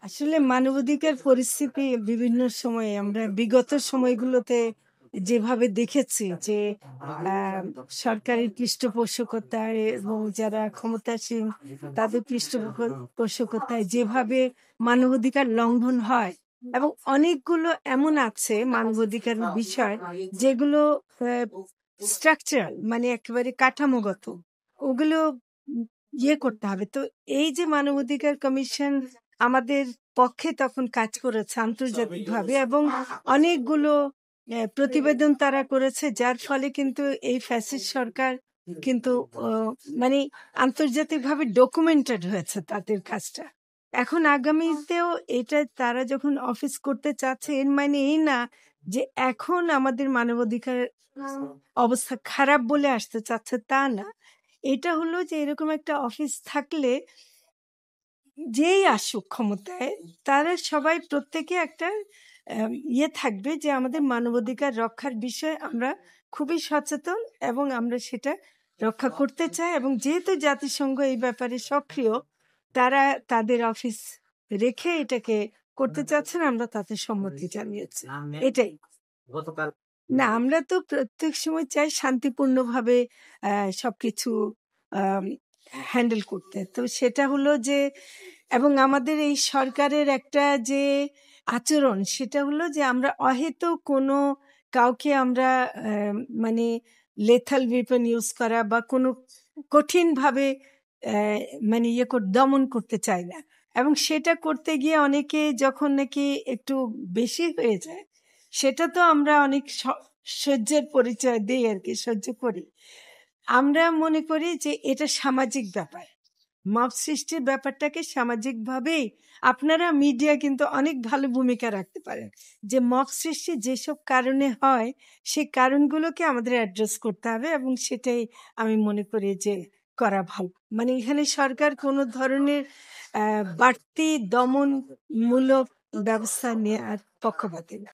আসলে মানবাধিকার পরিস্থিতি বিভিন্ন সময়ে আমরা বিগত সময়গুলোতে যেভাবে দেখেছি যে সরকারি পৃষ্ঠপোষকতায় এবং যারা ক্ষমতাসীন তাদের পৃষ্ঠপোষকতায় যেভাবে মানবাধিকার লঙ্ঘন হয়, এবং অনেকগুলো এমন আছে মানবাধিকার বিষয় যেগুলো স্ট্রাকচারাল, মানে একেবারে কাঠামোগত, ওগুলো করতে হবে। তো এই যে মানবাধিকার কমিশন আমাদের পক্ষে তখন কাজ করেছে আন্তর্জাতিকভাবে, এবং অনেকগুলো প্রতিবেদন তারা করেছে, যার ফলে কিন্তু এই ফ্যাসিস্ট সরকার কিন্তু মানে আন্তর্জাতিকভাবে ডকুমেন্টেড হয়েছে তাদের কাজটা। এখন আগামীতেও এটা তারা যখন অফিস করতে চাচ্ছে, এর মানে এই না যে এখন আমাদের মানবাধিকার অবস্থা খারাপ বলে আসতে চাচ্ছে, তা না। এটা হলো যে এরকম একটা অফিস থাকলে যেই আসুক ক্ষমতায়, তারা সবাই প্রত্যেকে একটা থাকবে যে আমাদের মানবাধিকার রক্ষার বিষয়ে আমরা খুবই সচেতন এবং আমরা সেটা রক্ষা করতে চাই। এবং যেহেতু জাতিসংঘ এই ব্যাপারে সক্রিয়, তারা তাদের অফিস রেখে এটাকে করতে চাচ্ছেন, আমরা তাতে সম্মতি জানিয়েছি। এটাই। না, আমরা তো প্রত্যেক সময় চাই শান্তিপূর্ণভাবে সবকিছু হ্যান্ডেল করতে। তো সেটা হলো যে, এবং আমাদের এই সরকারের একটা যে আচরণ, সেটা হলো যে আমরা অহেতুক কোনো কাউকে আমরা মানে লেথাল ওয়েপন ইউজ করা বা কোনো কঠিনভাবে মানে দমন করতে চাই না। এবং সেটা করতে গিয়ে অনেকে যখন নাকি একটু বেশি হয়ে যায়, সেটা তো আমরা অনেক সহ্যের পরিচয় দিই আর কি, সহ্য করি। আমরা মনে করি যে এটা সামাজিক ব্যাপার, মব সৃষ্টির ব্যাপারটাকে সামাজিকভাবেই আপনারা মিডিয়া কিন্তু অনেক ভালো ভূমিকা রাখতে পারেন। যে মব সৃষ্টি যেসব কারণে হয়, সেই কারণগুলোকে আমাদের অ্যাড্রেস করতে হবে, এবং সেটাই আমি মনে করি যে করা ভালো। মানে এখানে সরকার কোনো ধরনের বাড়তি দমনমূলক ব্যবস্থা নেওয়ার পক্ষপাতী না।